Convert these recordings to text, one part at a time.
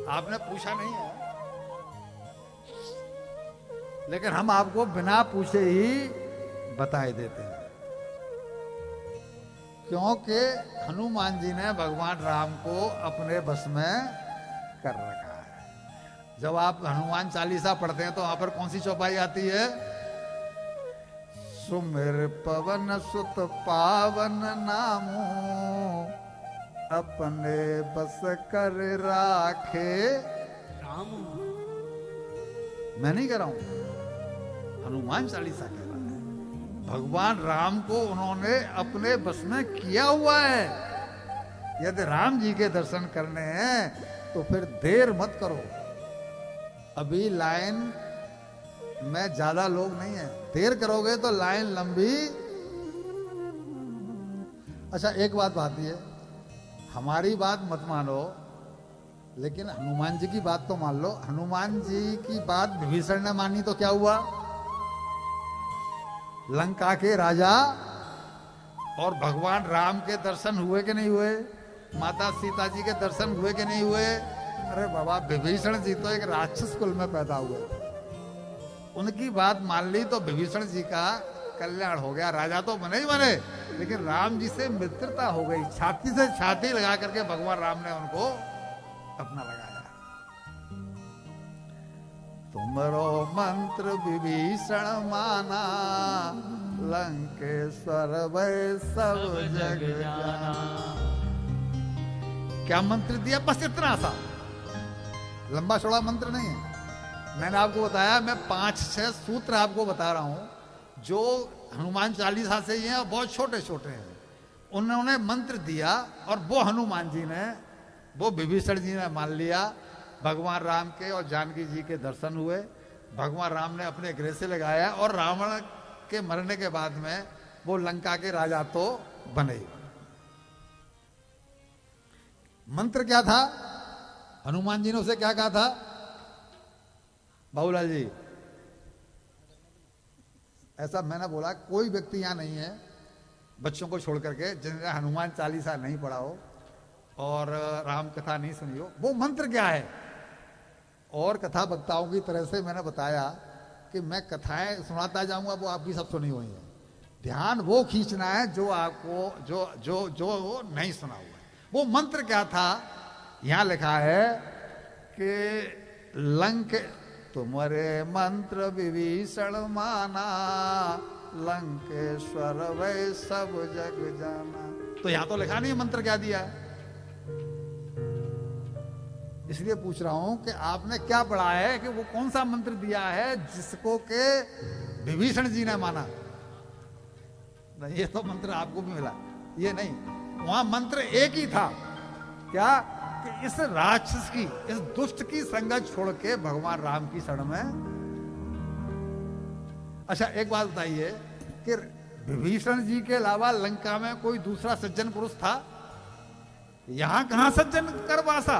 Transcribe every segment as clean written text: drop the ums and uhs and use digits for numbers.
आपने पूछा नहीं है, लेकिन हम आपको बिना पूछे ही बताए देते हैं, क्योंकि हनुमान जी ने भगवान राम को अपने बस में कर रखा है। जब आप हनुमान चालीसा पढ़ते हैं तो वहां पर कौन सी चौपाई आती है? सुमिर पवन सुत पावन नामो, अपने बस कर राखे राम। मैं नहीं कह रहा हूं, हनुमान चालीसा कह रहा है। भगवान राम को उन्होंने अपने बस में किया हुआ है। यदि राम जी के दर्शन करने हैं तो फिर देर मत करो। अभी लाइन में ज्यादा लोग नहीं है, देर करोगे तो लाइन लंबी। अच्छा, एक बात आती है, हमारी बात मत मानो, लेकिन हनुमान जी की बात तो मान लो। हनुमान जी की बात विभीषण ने मानी तो क्या हुआ? लंका के राजा और भगवान राम के दर्शन हुए कि नहीं हुए? माता सीता जी के दर्शन हुए कि नहीं हुए? अरे बाबा, विभीषण जी तो एक राक्षस कुल में पैदा हुए, उनकी बात मान ली तो विभीषण जी का कल्याण हो गया। राजा तो बने ही बने, लेकिन राम जी से मित्रता हो गई। छाती से छाती लगा करके भगवान राम ने उनको अपना लगाया। तुमरो मंत्र विभीषण माना, लंकेश्वर वै सब जग जाना। क्या मंत्र दिया? बस इतना सा, लंबा चौड़ा मंत्र नहीं है। मैंने आपको बताया, मैं 5-6 सूत्र आपको बता रहा हूं जो हनुमान चालीसा से ही हैं और बहुत छोटे छोटे हैं। उन्होंने मंत्र दिया और वो हनुमान जी ने, वो विभीषण जी ने मान लिया। भगवान राम के और जानकी जी के दर्शन हुए, भगवान राम ने अपने गृह से लगाया और रावण के मरने के बाद में वो लंका के राजा तो बने। मंत्र क्या था? हनुमान जी ने उसे क्या कहा था? बाबूलाल जी, ऐसा मैंने बोला, कोई व्यक्ति यहां नहीं है बच्चों को छोड़ करके जिन्होंने हनुमान चालीसा नहीं पढ़ा हो और राम कथा नहीं सुनी हो। वो मंत्र क्या है? और कथा वक्ताओं की तरह से मैंने बताया कि मैं कथाएं सुनाता जाऊंगा, वो आपकी सब सुनी हुई है। ध्यान वो खींचना है जो आपको जो जो जो नहीं सुना हुआ है। वो मंत्र क्या था? यहां लिखा है कि तुम्हारे मंत्र विभीषण माना, लंकेश्वर वै सब जग जाना। तो यहां तो लिखा नहीं मंत्र क्या दिया है, इसलिए पूछ रहा हूं कि आपने क्या पढ़ा है कि वो कौन सा मंत्र दिया है जिसको के विभीषण जी ने माना? नहीं, ये तो मंत्र आपको भी मिला, ये नहीं। वहां मंत्र एक ही था, क्या? कि इस राक्षस की, इस दुष्ट की संगत छोड़ के भगवान राम की शरण में। अच्छा, एक बात बताइए कि विभीषण जी के अलावा लंका में कोई दूसरा सज्जन पुरुष था? यहां कहां सज्जन कर वासा?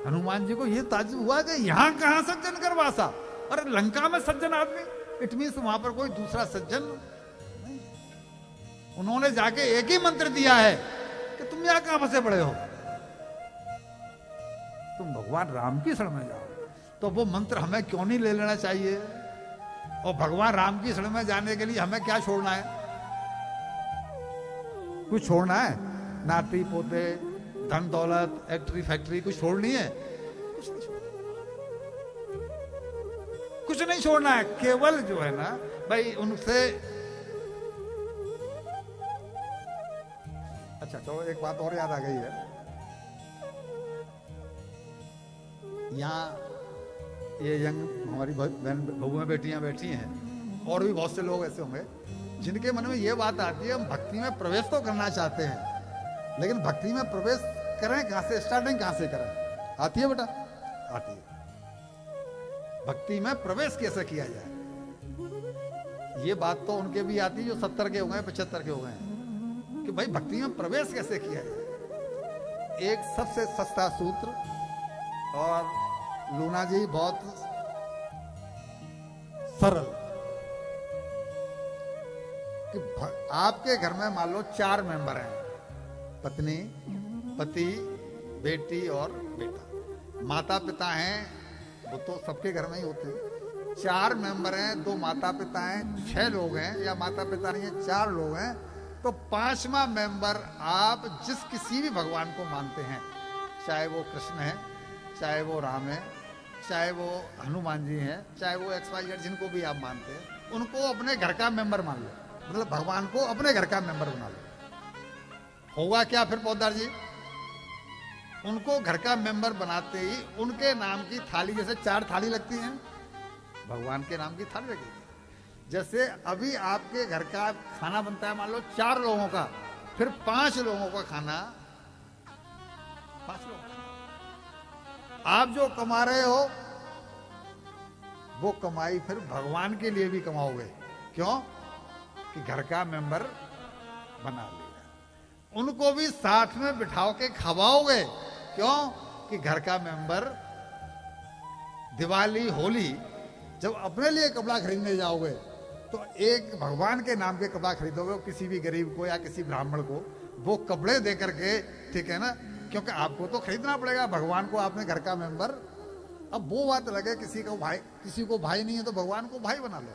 हनुमान जी को यह ताज्जुब हुआ कि यहां कहां सज्जन कर वासा। अरे लंका में सज्जन आदमी, इट मीन्स वहां पर कोई दूसरा सज्जन नहीं। उन्होंने जाके एक ही मंत्र दिया है कि तुम यहां कहां फंसे पड़े हो, तुम भगवान राम की शरण में जाओ। तो वो मंत्र हमें क्यों नहीं ले लेना चाहिए? और भगवान राम की शरण में जाने के लिए हमें क्या छोड़ना है? कुछ छोड़ना है? नाती पोते, धन दौलत, फैक्ट्री फैक्ट्री कुछ छोड़नी है? कुछ नहीं छोड़ना है। केवल जो है ना भाई उनसे। अच्छा चलो, एक बात और याद आ गई है। यहाँ ये यंग हमारी बहन बहुएं बेटियां बैठी हैं और भी बहुत से लोग ऐसे होंगे जिनके मन में ये बात आती है, हम भक्ति में प्रवेश तो करना चाहते हैं, लेकिन भक्ति में प्रवेश करें कहां से, स्टार्टिंग कहां से करें? आती है बेटा? आती है। भक्ति में प्रवेश कैसे किया जाए, ये बात तो उनके भी आती है जो 70 के हो गए, 75 के हो गए हैं, कि भाई भक्ति में प्रवेश कैसे किया जाए। एक सबसे सस्ता सूत्र, और लूना जी बहुत सरल, कि आपके घर में मान लो 4 मेंबर हैं, पत्नी, पति, बेटी और बेटा। माता पिता हैं, वो तो सबके घर में ही होते हैं। 4 मेंबर हैं, 2 माता पिता हैं, 6 लोग हैं, या माता पिता नहीं है 4 लोग हैं, तो 5वां मेंबर आप जिस किसी भी भगवान को मानते हैं, चाहे वो कृष्ण है, चाहे वो राम है, चाहे वो हनुमान जी हैं, चाहे वो XYZ जिनको भी आप मानते हैं, उनको अपने घर का मेंबर मान लो। मतलब भगवान को अपने घर का मेंबर बना लो। होगा क्या फिर पोद्दार जी? उनको घर का मेंबर बनाते ही उनके नाम की थाली, जैसे 4 थाली लगती हैं, भगवान के नाम की थाली लगेगी। जैसे अभी आपके घर का खाना बनता है, मान लो 4 लोगों का, फिर 5 लोगों का खाना, 5 लोग आप जो कमा रहे हो वो कमाई फिर भगवान के लिए भी कमाओगे। क्यों? कि घर का मेंबर बना लिया। उनको भी साथ में बिठाओ के खवाओगे। क्यों? कि घर का मेंबर। दिवाली होली जब अपने लिए कपड़ा खरीदने जाओगे तो एक भगवान के नाम के कपड़ा खरीदोगे, किसी भी गरीब को या किसी ब्राह्मण को वो कपड़े दे करके, ठीक है ना, क्योंकि आपको तो खरीदना पड़ेगा, भगवान को आपने घर का मेंबर। अब वो बात लगे, किसी को भाई नहीं है तो भगवान को भाई बना लो,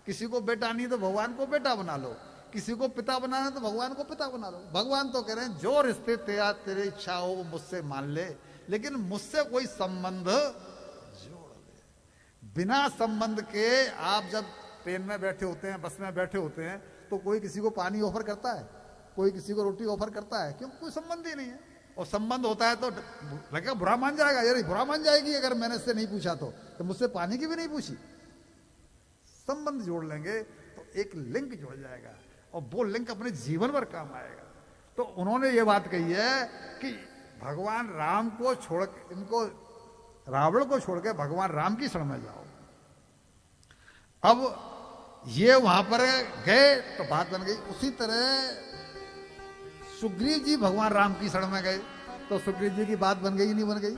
किसी को बेटा नहीं तो भगवान को बेटा बना लो, किसी को पिता बनाना है तो भगवान को पिता बना लो। भगवान तो कह रहे हैं जो रिश्ते तेरी इच्छा हो वो मुझसे मान ले, लेकिन मुझसे कोई संबंध जोड़ ले। बिना संबंध के आप जब ट्रेन में बैठे होते हैं, बस में बैठे होते हैं, तो कोई किसी को पानी ऑफर करता है, कोई किसी को रोटी ऑफर करता है? क्यों? कोई संबंध ही नहीं है। और संबंध होता है तो लगेगा बुरा मान जाएगा, यार बुरा मान जाएगी अगर मैंने इससे नहीं पूछा तो मुझसे पानी की भी नहीं पूछी। संबंध जोड़ लेंगे तो एक लिंक जुड़ जाएगा और वो लिंक अपने जीवन भर काम आएगा। तो उन्होंने ये बात कही है कि भगवान राम को छोड़, इनको रावण को छोड़ के भगवान राम की शरण में जाओ। अब ये वहां पर गए तो बात बन गई। उसी तरह सुग्रीव जी भगवान राम की शरण में गए तो सुग्रीव जी की बात बन गई नहीं बन गई?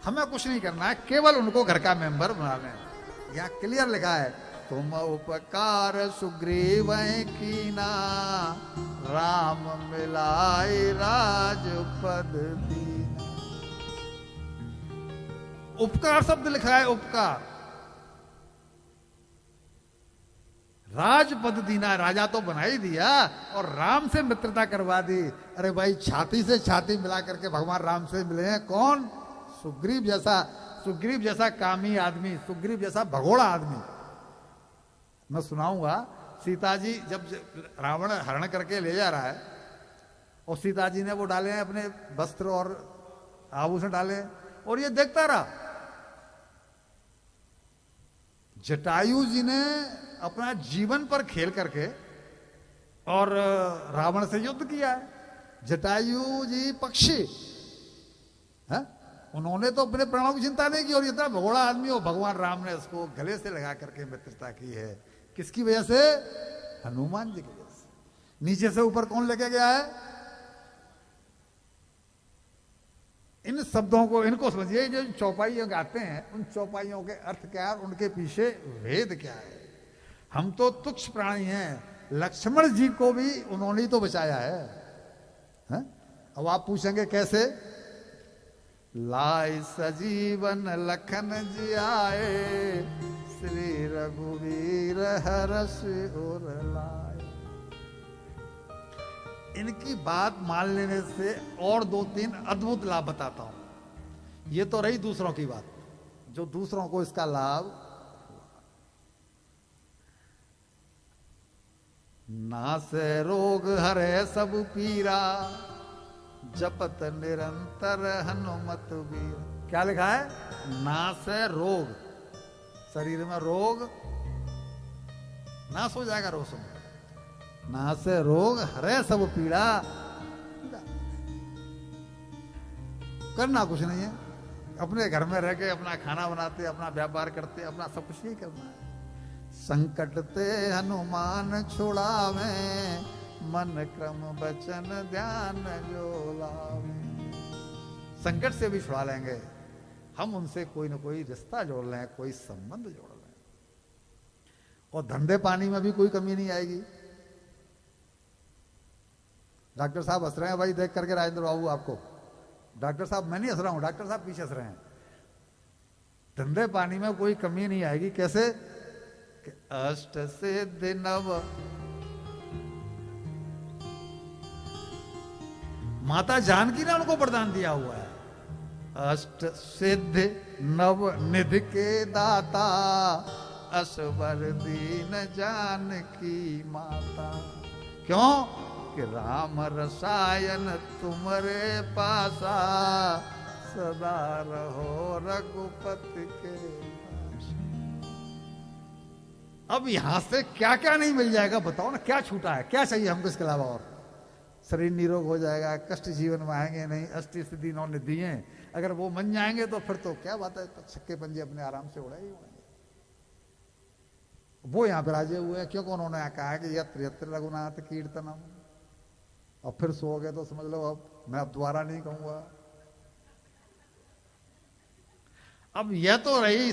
हमें कुछ नहीं करना है, केवल उनको घर का मेंबर बनाना है। यहां क्लियर लिखा है, तुम उपकार सुग्रीव कीना, राम मिलाए राजपद दीना। उपकार शब्द लिखा है, उपकार। राजपद दीना, राजा तो बना ही दिया और राम से मित्रता करवा दी। अरे भाई, छाती से छाती मिला करके भगवान राम से मिले हैं। कौन? सुग्रीव जैसा कामी आदमी, सुग्रीव जैसा भगोड़ा आदमी। मैं सुनाऊंगा, सीता जी जब रावण हरण करके ले जा रहा है और सीता जी ने वो डाले हैं अपने वस्त्र और आभूषण डाले और ये देखता रहा। जटायु जी ने अपना जीवन पर खेल करके और रावण से युद्ध किया है। जटायु जी पक्षी है, उन्होंने तो अपने प्राणों की चिंता नहीं की और इतना भगोड़ा आदमी हो, भगवान राम ने उसको गले से लगा करके मित्रता की है। किसकी वजह से? हनुमान जी की वजह से। नीचे से ऊपर कौन लेके गया है? इन शब्दों को, इनको समझिए। जो चौपाइयों गाते हैं उन चौपाइयों के अर्थ क्या है, उनके पीछे वेद क्या है। हम तो तुच्छ प्राणी हैं, लक्ष्मण जी को भी उन्होंने ही तो बचाया है? अब आप पूछेंगे कैसे? लाए सजीवन लखन जी आए, श्री रघुवीर हरष उर लाए। इनकी बात मान लेने से और 2-3 अद्भुत लाभ बताता हूं। ये तो रही दूसरों की बात, जो दूसरों को इसका लाभ। नासे रोग हरे सब पीरा, जपत निरंतर हनुमत वीर। क्या लिखा है? नासे रोग, शरीर में रोग नाश हो जाएगा रोग में। नासे रोग हरे सब पीड़ा। करना कुछ नहीं है, अपने घर में रह के अपना खाना बनाते, अपना व्यापार करते, अपना सब कुछ नहीं करना है। संकट ते हनुमान छुड़ावे, मन क्रम बचन ध्यान जो लावे। संकट से भी छुड़ा लेंगे हम, उनसे कोई ना कोई रिश्ता जोड़ लें, कोई संबंध जोड़ लें, और धंधे पानी में भी कोई कमी नहीं आएगी। डॉक्टर साहब हंस रहे हैं भाई देख करके राजेंद्र बाबू आपको। डॉक्टर साहब मैं नहीं हंस रहा हूं, डॉक्टर साहब पीछे हंस रहे हैं। धंधे पानी में कोई कमी नहीं आएगी। कैसे कि अष्ट सिद्धि नव, माता जानकी ने उनको वरदान दिया हुआ है। अष्ट सिद्धि नव निधि के दाता, असवर दीन जानकी माता। क्यों कि राम रसायन तुम्हारे पासा, सदा रहो रघुपति के पास। अब यहां से क्या क्या नहीं मिल जाएगा बताओ ना, क्या छूटा है, क्या चाहिए हमको इसके अलावा? और शरीर निरोग हो जाएगा, कष्ट जीवन में आएंगे नहीं, अष्ट सिद्धि नौ निधि हैं, अगर वो मन जाएंगे तो फिर तो क्या बात है, तो छक्के पंजे अपने आराम से उड़ाए ही उड़ाएंगे। वो यहां पे राजे हुए हैं क्योंकि उन्होंने कहा कि यत्र यत्र रघुनाथ कीर्तनम। और फिर सो गए तो समझ लो अब मैं अब दोबारा नहीं कहूंगा। अब यह तो रही